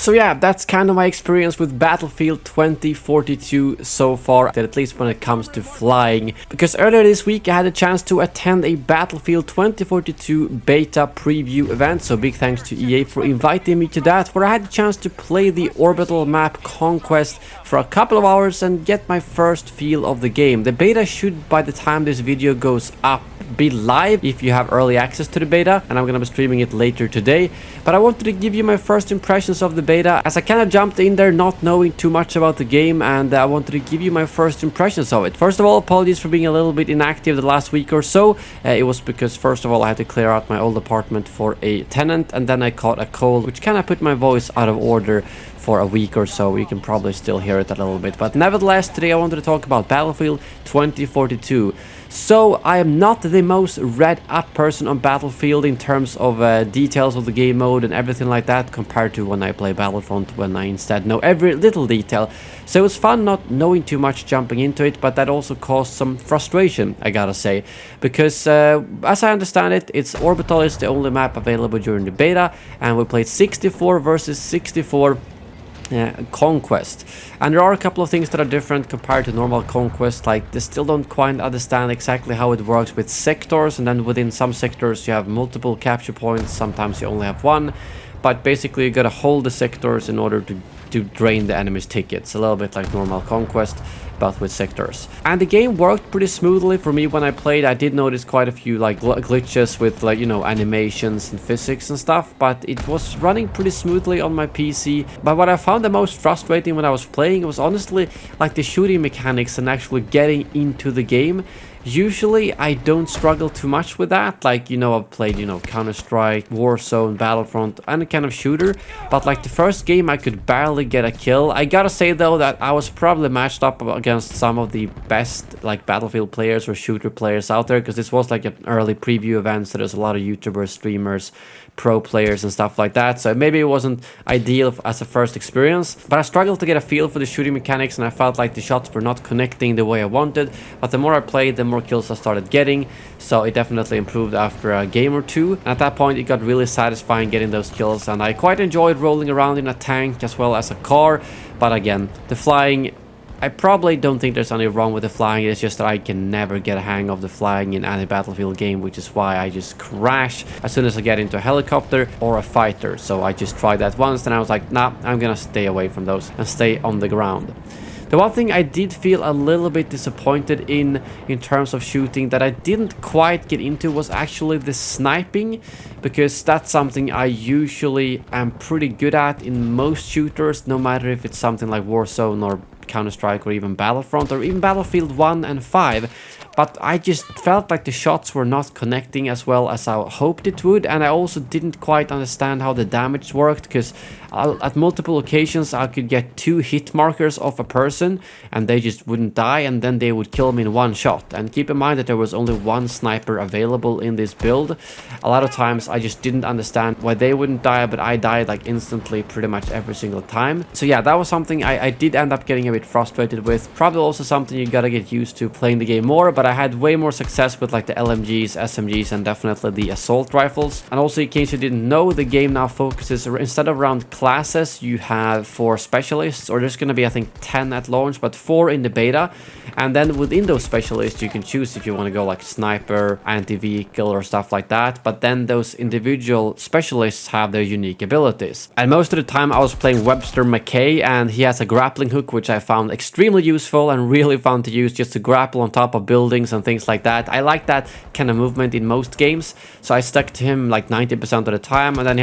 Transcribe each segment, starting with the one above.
So yeah, that's kind of my experience with Battlefield 2042 so far, at least when it comes to flying. Because earlier this week I had a chance to attend a Battlefield 2042 beta preview event, so big thanks to EA for inviting me to that, where I had the chance to play the Orbital map Conquest for a couple of hours and get my first feel of the game. The beta should, by the time this video goes up, be live if you have early access to the beta, and I'm gonna be streaming it later today. But I wanted to give you my first impressions of the beta, as I kind of jumped in there not knowing too much about the game, and I wanted to give you my first impressions of it. First of all, apologies for being a little bit inactive the last week or so. It was because first of all I had to clear out my old apartment for a tenant, and then I caught a cold, which kind of put my voice out of order for a week or so. You can probably still hear it a little bit, but nevertheless, today I wanted to talk about Battlefield 2042. So I am not the most read up person on Battlefield in terms of details of the game mode and everything like that, compared to when I play Battlefront, when I instead know every little detail. So it was fun not knowing too much jumping into it, but that also caused some frustration, I gotta say, because as I understand it, Orbital is the only map available during the beta, and we played 64 versus 64 conquest, and there are a couple of things that are different compared to normal conquest. Like, they still don't quite understand exactly how it works with sectors, and then within some sectors you have multiple capture points, sometimes you only have one, but basically you gotta hold the sectors in order to drain the enemy's tickets, a little bit like normal conquest, but with sectors. And the game worked pretty smoothly for me when I played. I did notice quite a few like glitches with, like, you know, animations and physics and stuff, but it was running pretty smoothly on my PC. But what I found the most frustrating when I was playing was honestly like the shooting mechanics and actually getting into the game. Usually I don't struggle too much with that. Like, you know, I've played, you know, Counter-Strike, Warzone, Battlefront, any kind of shooter, but like the first game I could barely get a kill. I gotta say though that I was probably matched up against some of the best like Battlefield players or shooter players out there, because this was like an early preview event, so there's a lot of YouTubers, streamers, pro players and stuff like that, so maybe it wasn't ideal as a first experience, but I struggled to get a feel for the shooting mechanics, and I felt like the shots were not connecting the way I wanted. But the more I played, the more kills I started getting, so it definitely improved after a game or two. And at that point it got really satisfying getting those kills, and I quite enjoyed rolling around in a tank as well as a car. But again, the flying, I probably don't think there's anything wrong with the flying. It's just that I can never get a hang of the flying in any Battlefield game, which is why I just crash as soon as I get into a helicopter or a fighter. So I just tried that once, and I was like, nah, I'm gonna stay away from those and stay on the ground. The one thing I did feel a little bit disappointed in terms of shooting that I didn't quite get into was actually the sniping, because that's something I usually am pretty good at in most shooters, no matter if it's something like Warzone or Counter-Strike or even Battlefront or even Battlefield 1 and 5. But I just felt like the shots were not connecting as well as I hoped it would, and I also didn't quite understand how the damage worked, because at multiple occasions I could get 2 hit markers off a person and they just wouldn't die, and then they would kill me in one shot. And keep in mind that there was only one sniper available in this build. A lot of times I just didn't understand why they wouldn't die, but I died like instantly pretty much every single time. So yeah, that was something I did end up getting a bit frustrated with. Probably also something you gotta get used to playing the game more, but I had way more success with like the LMGs, SMGs, and definitely the assault rifles. And also, in case you didn't know, the game now focuses, instead of around classes, you have 4 specialists, or there's gonna be I think 10 at launch, but 4 in the beta. And then within those specialists you can choose if you want to go like sniper, anti-vehicle, or stuff like that. But then those individual specialists have their unique abilities. And most of the time I was playing Webster McKay, and he has a grappling hook, which I found extremely useful and really fun to use, just to grapple on top of buildings and things like that. I like that kind of movement in most games, so I stuck to him like 90% of the time. And then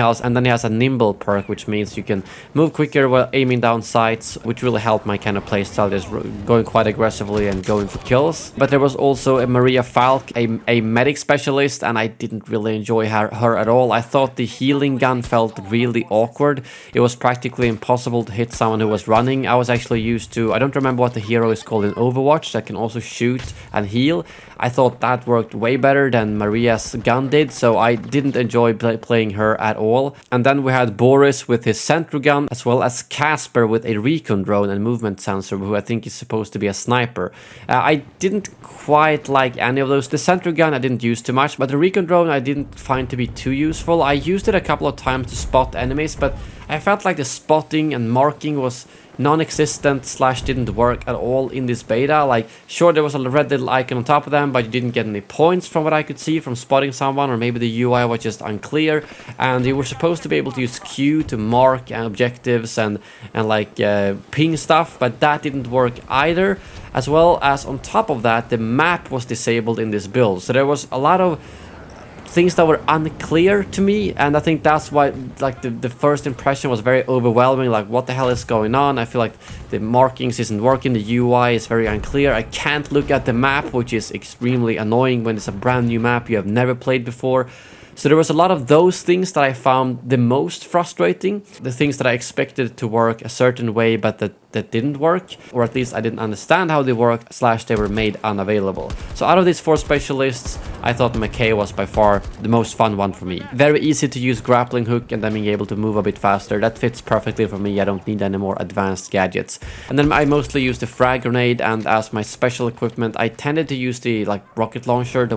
he has a nimble perk, which means you can move quicker while aiming down sights, which really helped my kind of playstyle, just going quite aggressively and going for kills. But there was also a Maria Falk, a medic specialist, and I didn't really enjoy her at all. I thought the healing gun felt really awkward. It was practically impossible to hit someone who was running. I was actually used to, I don't remember what the hero is called in Overwatch, that can also shoot and heal. I thought that worked way better than Maria's gun did, so I didn't enjoy playing her at all. And then we had Boris with his sentry gun, as well as Casper with a recon drone and movement sensor, who I think is supposed to be a sniper. I didn't quite like any of those. The sentry gun I didn't use too much, but the recon drone I didn't find to be too useful. I used it a couple of times to spot enemies, but I felt like the spotting and marking was non-existent slash didn't work at all in this beta. Like, sure, there was a red little icon on top of them, but you didn't get any points from what I could see from spotting someone, or maybe the UI was just unclear, and you were supposed to be able to use Q to mark objectives and like ping stuff, but that didn't work either. As well as on top of that, the map was disabled in this build, so there was a lot of things that were unclear to me, and I think that's why like the first impression was very overwhelming. Like, what the hell is going on? I feel like the markings isn't working, the UI is very unclear, I can't look at the map, which is extremely annoying when it's a brand new map you have never played before. So there was a lot of those things that I found the most frustrating, the things that I expected to work a certain way but that didn't work, or at least I didn't understand how they worked slash they were made unavailable. So out of these 4 specialists, I thought McKay was by far the most fun one for me. Very easy to use grappling hook and then being able to move a bit faster. That fits perfectly for me. I don't need any more advanced gadgets. And then I mostly use the frag grenade, and as my special equipment I tended to use the like rocket launcher,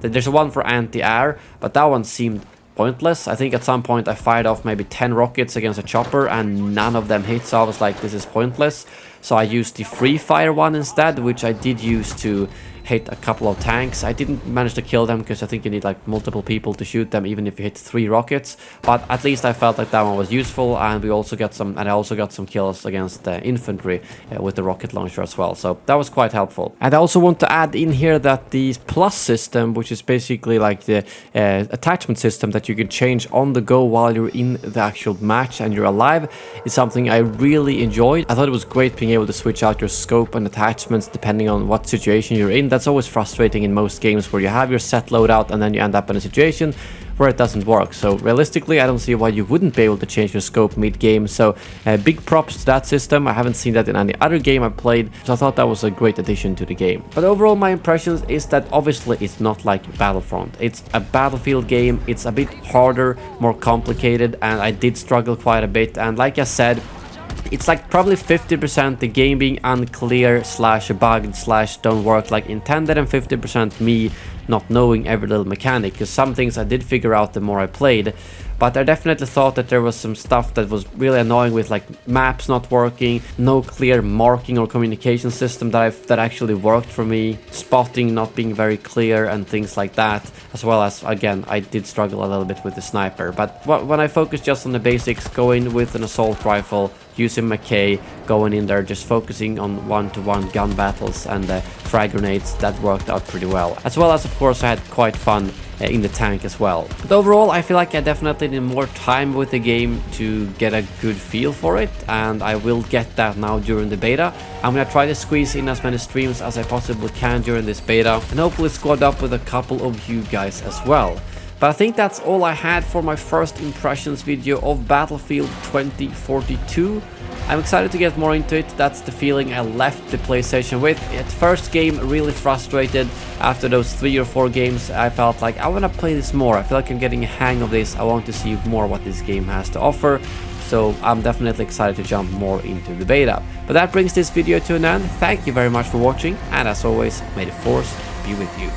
there's one for anti-air, but that one seemed pointless. I think at some point I fired off maybe 10 rockets against a chopper and none of them hit, so I was like, this is pointless. So I used the free fire one instead, which I did use to hit a couple of tanks. I didn't manage to kill them because I think you need like multiple people to shoot them even if you hit 3 rockets, but at least I felt like that one was useful, and I also got some kills against the infantry with the rocket launcher as well, so that was quite helpful. And I also want to add in here that the plus system, which is basically like the attachment system that you can change on the go while you're in the actual match and you're alive, is something I really enjoyed. I thought it was great being able to switch out your scope and attachments depending on what situation you're in. That's always frustrating in most games where you have your set loadout and then you end up in a situation where it doesn't work. So realistically, I don't see why you wouldn't be able to change your scope mid-game. So big props to that system. I haven't seen that in any other game I've played, so I thought that was a great addition to the game. But overall, my impressions is that obviously it's not like Battlefront. It's a Battlefield game. It's a bit harder, more complicated, and I did struggle quite a bit. And like I said, it's like probably 50% the game being unclear slash bugged slash don't work like intended, and 50% me not knowing every little mechanic, because some things I did figure out the more I played. But I definitely thought that there was some stuff that was really annoying, with like maps not working, no clear marking or communication system that actually worked for me, spotting not being very clear and things like that, as well as, again, I did struggle a little bit with the sniper. But when I focused just on the basics, going with an assault rifle, using McKay, going in there, just focusing on one-to-one gun battles and frag grenades, that worked out pretty well. As well as, of course, I had quite fun in the tank as well. But overall, I feel like I definitely need more time with the game to get a good feel for it, and I will get that now during the beta. I'm gonna try to squeeze in as many streams as I possibly can during this beta, and hopefully squad up with a couple of you guys as well. But I think that's all I had for my first impressions video of Battlefield 2042. I'm excited to get more into it. That's the feeling I left the PlayStation with. At first game, really frustrated. After those 3 or 4 games, I felt like I want to play this more. I feel like I'm getting a hang of this. I want to see more what this game has to offer. So I'm definitely excited to jump more into the beta. But that brings this video to an end. Thank you very much for watching, and as always, may the Force be with you.